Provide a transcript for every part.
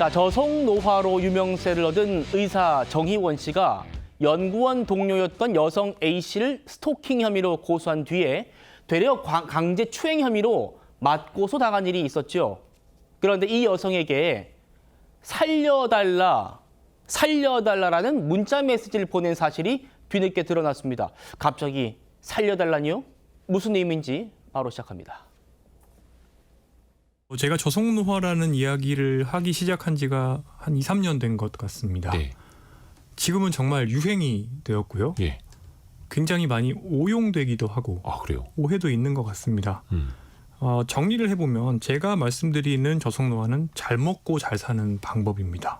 자, 저속노화로 유명세를 얻은 의사 정희원 씨가 연구원 동료였던 여성 A씨를 스토킹 혐의로 고소한 뒤에 되려 강제 추행 혐의로 맞고소 당한 일이 있었죠. 그런데 이 여성에게 살려달라라는 문자 메시지를 보낸 사실이 뒤늦게 드러났습니다. 갑자기 살려달라니요? 무슨 의미인지 바로 시작합니다. 제가 저속노화라는 이야기를 하기 시작한 지가 한 2, 3년 된 것 같습니다. 네. 지금은 정말 유행이 되었고요. 예. 굉장히 많이 오용되기도 하고 아, 그래요? 오해도 있는 것 같습니다. 정리를 해보면 제가 말씀드리는 저속노화는 잘 먹고 잘 사는 방법입니다.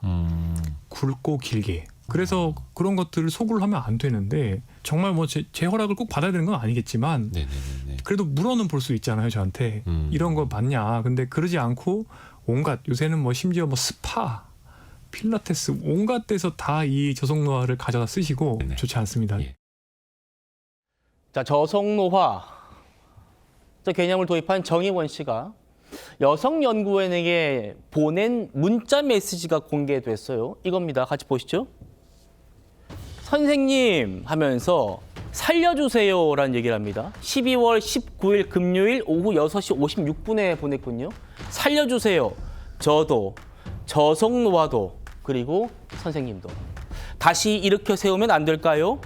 굵고 길게. 그래서 그런 것들을 소구를 하면 안 되는데 정말 뭐 제 허락을 꼭 받아야 되는 건 아니겠지만 네네네. 그래도 물어는 볼 수 있잖아요, 저한테. 이런 거 맞냐. 근데 그러지 않고 온갖 요새는 뭐 심지어 뭐 스파, 필라테스 온갖 데서 다 이 저속노화를 가져다 쓰시고 네네. 좋지 않습니다. 예. 자, 저속노화. 개념을 도입한 정희원 씨가 여성 연구원에게 보낸 문자 메시지가 공개됐어요. 이겁니다. 같이 보시죠. 선생님 하면서 살려주세요라는 얘기를 합니다. 12월 19일 금요일 오후 6시 56분에 보냈군요. 살려주세요. 저도, 저속노화도, 그리고 선생님도. 다시 일으켜 세우면 안 될까요?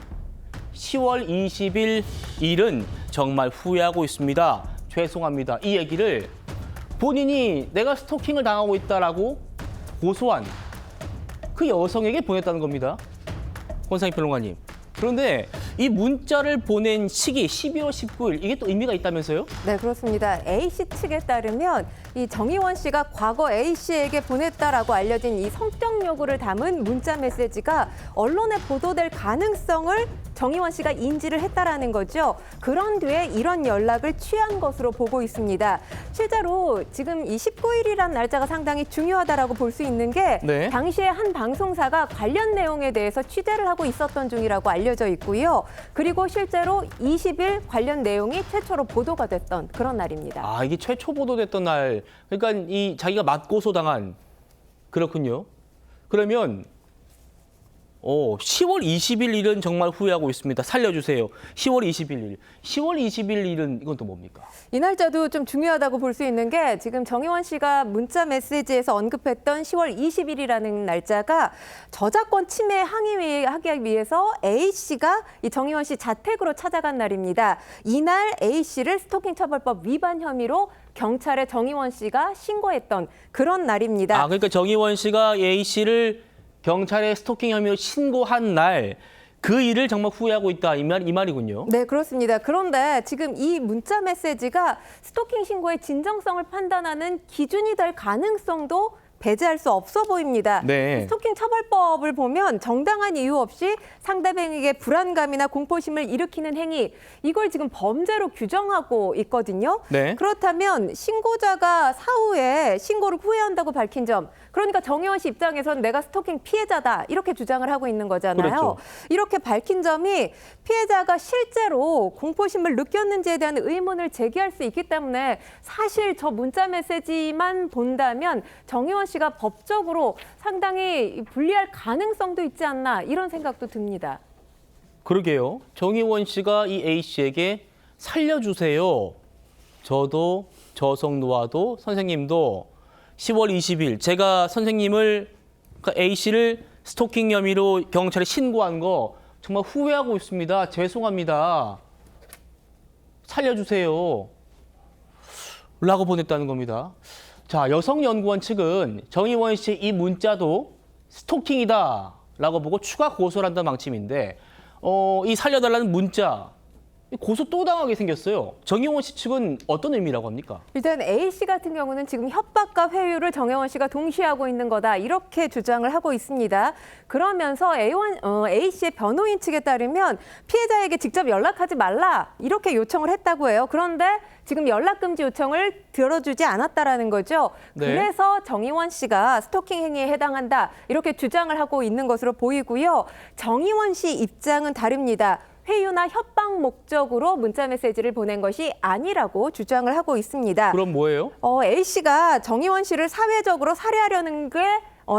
10월 20일 일은 정말 후회하고 있습니다. 죄송합니다. 이 얘기를 본인이 내가 스토킹을 당하고 있다라고 고소한 그 여성에게 보냈다는 겁니다. 권상희 평론가님. 그런데 이 문자를 보낸 시기 12월 19일 이게 또 의미가 있다면서요? 네, 그렇습니다. A씨 측에 따르면 이 정희원 씨가 과거 A씨에게 보냈다라고 알려진 이 성적 요구를 담은 문자 메시지가 언론에 보도될 가능성을 정희원 씨가 인지를 했다라는 거죠. 그런 뒤에 이런 연락을 취한 것으로 보고 있습니다. 실제로 지금 이 19일이란 날짜가 상당히 중요하다라고 볼 수 있는 게 네. 당시에 한 방송사가 관련 내용에 대해서 취재를 하고 있었던 중이라고 알려져 있고요. 그리고 실제로 20일 관련 내용이 최초로 보도가 됐던 그런 날입니다. 아, 이게 최초 보도됐던 날. 그러니까 이 자기가 맞고소 당한. 그렇군요. 그러면 10월 20일 일은 정말 후회하고 있습니다. 살려주세요. 10월 20일 일. 10월 20일 일은 이건 또 뭡니까? 이 날짜도 좀 중요하다고 볼 수 있는 게 지금 정희원 씨가 문자 메시지에서 언급했던 10월 20일이라는 날짜가 저작권 침해 항의하기 위해서 A씨가 이 정희원 씨 자택으로 찾아간 날입니다. 이날 A씨를 스토킹 처벌법 위반 혐의로 경찰에 정희원 씨가 신고했던 그런 날입니다. 아, 그러니까 정희원 씨가 A씨를 경찰에 스토킹 혐의로 신고한 날 그 일을 정말 후회하고 있다 이 말이군요. 네, 그렇습니다. 그런데 지금 이 문자 메시지가 스토킹 신고의 진정성을 판단하는 기준이 될 가능성도 배제할 수 없어 보입니다. 네. 스토킹 처벌법을 보면 정당한 이유 없이 상대방에게 불안감이나 공포심을 일으키는 행위, 이걸 지금 범죄로 규정하고 있거든요. 네. 그렇다면 신고자가 사후에 신고를 후회한다고 밝힌 점, 그러니까 정희원 씨 입장에서는 내가 스토킹 피해자다 이렇게 주장을 하고 있는 거잖아요. 그렇죠. 이렇게 밝힌 점이 피해자가 실제로 공포심을 느꼈는지에 대한 의문을 제기할 수 있기 때문에 사실 저 문자 메시지만 본다면 정희원 씨가 법적으로 상당히 불리할 가능성도 있지 않나 이런 생각도 듭니다. 그러게요. 정희원 씨가 이 A씨에게 살려주세요. 저도 저속노화도 선생님도 10월 20일 제가 선생님을 그러니까 A씨를 스토킹 혐의로 경찰에 신고한 거 정말 후회하고 있습니다. 죄송합니다. 살려주세요. 라고 보냈다는 겁니다. 자, 여성연구원 측은 정희원 씨의 이 문자도 스토킹이다 라고 보고 추가 고소를 한다는 방침인데 이 살려달라는 문자 고소 또 당하게 생겼어요. 정희원 씨 측은 어떤 의미라고 합니까? 일단 A씨 같은 경우는 지금 협박과 회유를 정혜원 씨가 동시에 하고 있는 거다 이렇게 주장을 하고 있습니다. 그러면서 A씨의 변호인 측에 따르면 피해자에게 직접 연락하지 말라 이렇게 요청을 했다고 해요. 그런데 지금 연락금지 요청을 들어주지 않았다라는 거죠. 네. 그래서 정희원 씨가 스토킹 행위에 해당한다 이렇게 주장을 하고 있는 것으로 보이고요. 정희원 씨 입장은 다릅니다. 회유나 협박 목적으로 문자 메시지를 보낸 것이 아니라고 주장을 하고 있습니다. 그럼 뭐예요? A씨가 정희원 씨를 사회적으로 살해하려는 게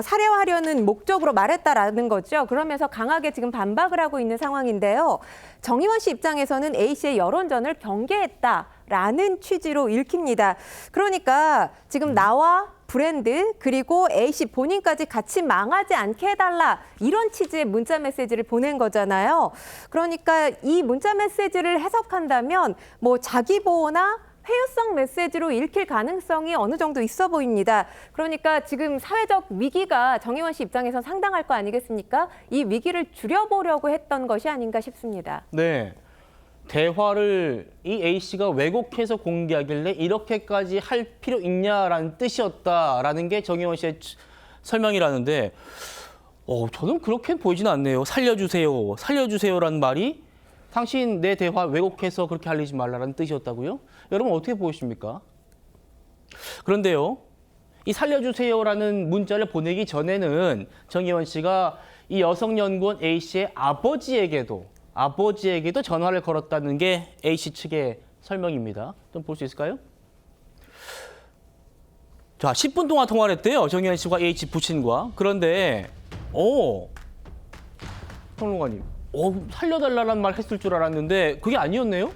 살해하려는 목적으로 말했다라는 거죠. 그러면서 강하게 지금 반박을 하고 있는 상황인데요. 정의원 씨 입장에서는 A 씨의 여론전을 경계했다라는 취지로 읽힙니다. 그러니까 지금 나와 브랜드 그리고 A 씨 본인까지 같이 망하지 않게 해달라 이런 취지의 문자 메시지를 보낸 거잖아요. 그러니까 이 문자 메시지를 해석한다면 뭐 자기 보호나 회유성 메시지로 읽힐 가능성이 어느 정도 있어 보입니다. 그러니까 지금 사회적 위기가 정의원 씨 입장에선 상당할 거 아니겠습니까? 이 위기를 줄여보려고 했던 것이 아닌가 싶습니다. 네. 대화를 이 A 씨가 왜곡해서 공개하길래 이렇게까지 할 필요 있냐라는 뜻이었다라는 게 정의원 씨의 설명이라는데 저는 그렇게 보이지는 않네요. 살려주세요. 살려주세요라는 말이 당신 내 대화 왜곡해서 그렇게 알리지 말라라는 뜻이었다고요? 여러분 어떻게 보십니까? 그런데요. 이 살려주세요라는 문자를 보내기 전에는 정의원 씨가 이 여성 연구원 A 씨의 아버지에게도 전화를 걸었다는 게 A 씨 측의 설명입니다. 좀 볼 수 있을까요? 자, 10분 동안 통화를 했대요. 정의원 씨와 A 씨 부친과. 그런데 평론가님, 살려달라는 말 했을 줄 알았는데 그게 아니었네요?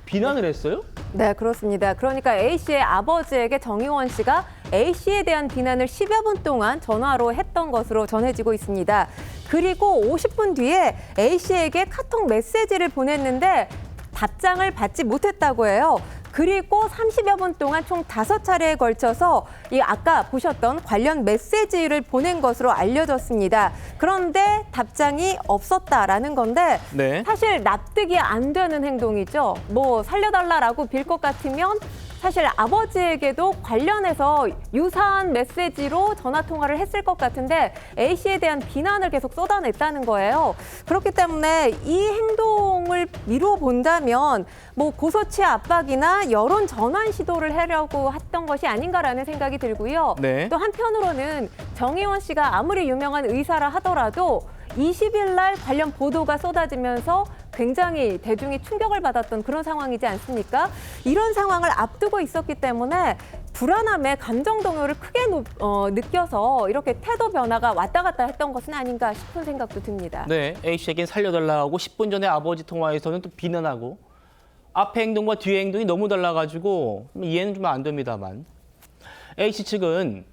비난을 했어요? 네, 그렇습니다. 그러니까 A 씨의 아버지에게 정의원 씨가 A 씨에 대한 비난을 10여 분 동안 전화로 했던 것으로 전해지고 있습니다. 그리고 50분 뒤에 A 씨에게 카톡 메시지를 보냈는데 답장을 받지 못했다고 해요. 그리고 30여 분 동안 총 5차례에 걸쳐서 이 아까 보셨던 관련 메시지를 보낸 것으로 알려졌습니다. 그런데 답장이 없었다라는 건데 네. 사실 납득이 안 되는 행동이죠. 뭐 살려달라라고 빌 것 같으면 사실 아버지에게도 관련해서 유사한 메시지로 전화 통화를 했을 것 같은데 A 씨에 대한 비난을 계속 쏟아냈다는 거예요. 그렇기 때문에 이 행동을 미루어 본다면 뭐 고소치 압박이나 여론 전환 시도를 하려고 했던 것이 아닌가라는 생각이 들고요. 네. 또 한편으로는 정의원 씨가 아무리 유명한 의사라 하더라도 20일 날 관련 보도가 쏟아지면서 굉장히 대중이 충격을 받았던 그런 상황이지 않습니까? 이런 상황을 앞두고 있었기 때문에 불안함에 감정 동요를 크게 느껴서 이렇게 태도 변화가 왔다 갔다 했던 것은 아닌가 싶은 생각도 듭니다. 네, A 씨에겐 살려달라고 10분 전에 아버지 통화에서는 또 비난하고 앞에 행동과 뒤에 행동이 너무 달라가지고 이해는 좀 안 됩니다만 A 씨 측은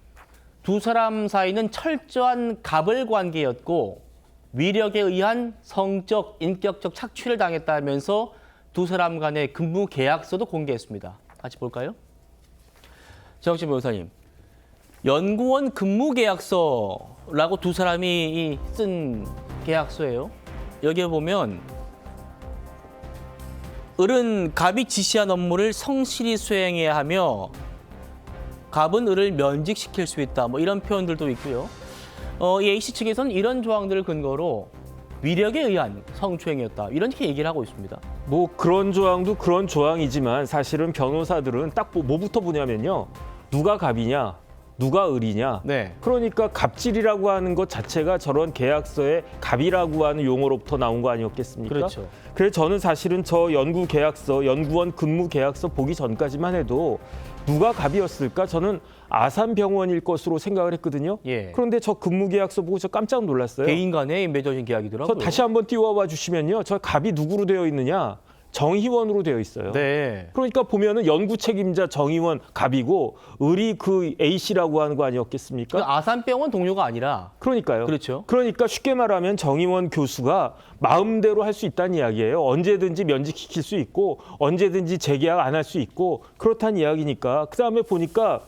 두 사람 사이는 철저한 갑을 관계였고 위력에 의한 성적, 인격적 착취를 당했다면서 두 사람 간의 근무 계약서도 공개했습니다. 같이 볼까요? 정신 변호사님, 연구원 근무 계약서라고 두 사람이 쓴 계약서예요. 여기에 보면 을은 갑이 지시한 업무를 성실히 수행해야 하며 갑은 을을 면직시킬 수 있다. 뭐 이런 표현들도 있고요. 이 A 씨 측에서는 이런 조항들을 근거로 위력에 의한 성추행이었다. 이렇게 얘기를 하고 있습니다. 뭐 그런 조항도 그런 조항이지만 사실은 변호사들은 딱 뭐부터 보냐면요. 누가 갑이냐, 누가 을이냐. 네. 그러니까 갑질이라고 하는 것 자체가 저런 계약서에 갑이라고 하는 용어로부터 나온 거 아니었겠습니까? 그렇죠. 그래서 저는 사실은 저 연구 계약서, 연구원 근무 계약서 보기 전까지만 해도 누가 갑이었을까? 저는 아산병원일 것으로 생각을 했거든요. 예. 그런데 저 근무 계약서 보고 저 깜짝 놀랐어요. 개인 간에 맺어진 계약이더라고요. 저 다시 한번 띄워봐 주시면요. 저 갑이 누구로 되어 있느냐? 정의원으로 되어 있어요. 네. 그러니까 보면은 연구 책임자 정의원 갑이고 을이 그 A 씨라고 하는 거 아니었겠습니까? 그 아산병원 동료가 아니라 그러니까요. 그렇죠. 그러니까 쉽게 말하면 정의원 교수가 마음대로 할 수 있다는 이야기예요. 언제든지 면직시킬 수 있고 언제든지 재계약 안 할 수 있고 그렇다는 이야기니까. 그다음에 보니까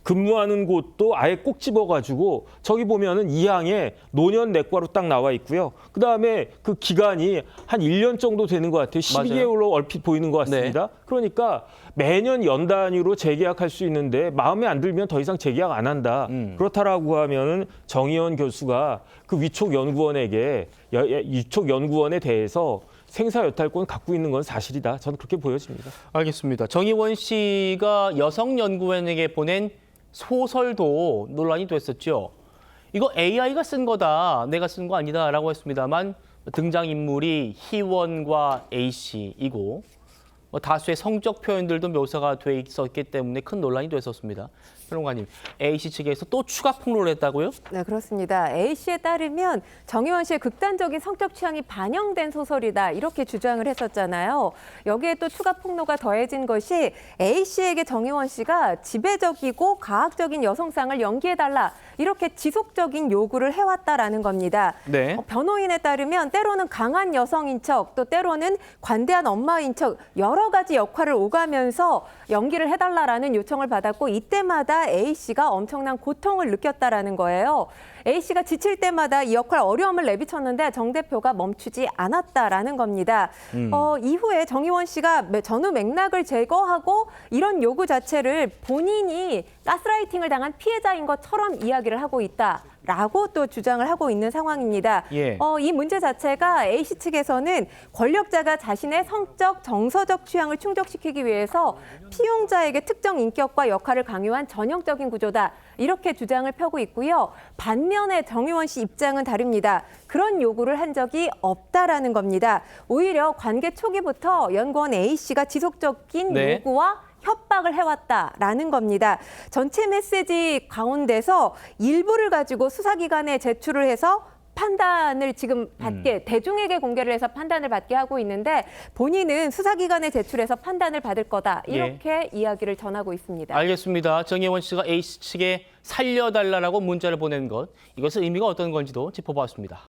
근무하는 곳도 아예 꼭 집어가지고 저기 보면은 2항에 노년 내과로 딱 나와 있고요. 그다음에 그 기간이 한 1년 정도 되는 것 같아요. 12개월로 얼핏 보이는 것 같습니다. 네. 그러니까 매년 연 단위로 재계약할 수 있는데 마음에 안 들면 더 이상 재계약 안 한다. 그렇다라고 하면은 정의원 교수가 그 위촉 연구원에 대해서 생사 여탈권 갖고 있는 건 사실이다. 저는 그렇게 보여집니다. 알겠습니다. 정의원 씨가 여성 연구원에게 보낸 소설도 논란이 됐었죠. 이거 AI가 쓴 거다, 내가 쓴 거 아니다라고 했습니다만 등장인물이 희원과 A씨이고 다수의 성적 표현들도 묘사가 돼 있었기 때문에 큰 논란이 됐었습니다. 평론가님, A씨 측에서 또 추가 폭로를 했다고요? 네, 그렇습니다. A씨에 따르면 정의원 씨의 극단적인 성적 취향이 반영된 소설이다 이렇게 주장을 했었잖아요. 여기에 또 추가 폭로가 더해진 것이 A씨에게 정의원 씨가 지배적이고 가학적인 여성상을 연기해달라 이렇게 지속적인 요구를 해왔다라는 겁니다. 네. 변호인에 따르면 때로는 강한 여성인 척, 또 때로는 관대한 엄마인 척 여러 가지 역할을 오가면서 연기를 해달라라는 요청을 받았고 이때마다 A씨가 엄청난 고통을 느꼈다라는 거예요. A씨가 지칠 때마다 이 역할 어려움을 내비쳤는데 정 대표가 멈추지 않았다라는 겁니다. 이후에 정의원 씨가 전후 맥락을 제거하고 이런 요구 자체를 본인이 가스라이팅을 당한 피해자인 것처럼 이야기를 하고 있다라고 또 주장을 하고 있는 상황입니다. 예. 이 문제 자체가 A씨 측에서는 권력자가 자신의 성적, 정서적 취향을 충족시키기 위해서 피용자에게 특정 인격과 역할을 강요한 전형적인 구조다. 이렇게 주장을 펴고 있고요. 반면에 정의원 씨 입장은 다릅니다. 그런 요구를 한 적이 없다라는 겁니다. 오히려 관계 초기부터 연구원 A씨가 지속적인 네. 요구와 협박을 해왔다라는 겁니다. 전체 메시지 가운데서 일부를 가지고 수사기관에 제출을 해서 판단을 지금 받게 대중에게 공개를 해서 판단을 받게 하고 있는데 본인은 수사기관에 제출해서 판단을 받을 거다 이렇게 이야기를 전하고 있습니다. 알겠습니다. 정의원 씨가 A씨 측에 살려달라고 문자를 보낸 것, 이것의 의미가 어떤 건지도 짚어보았습니다.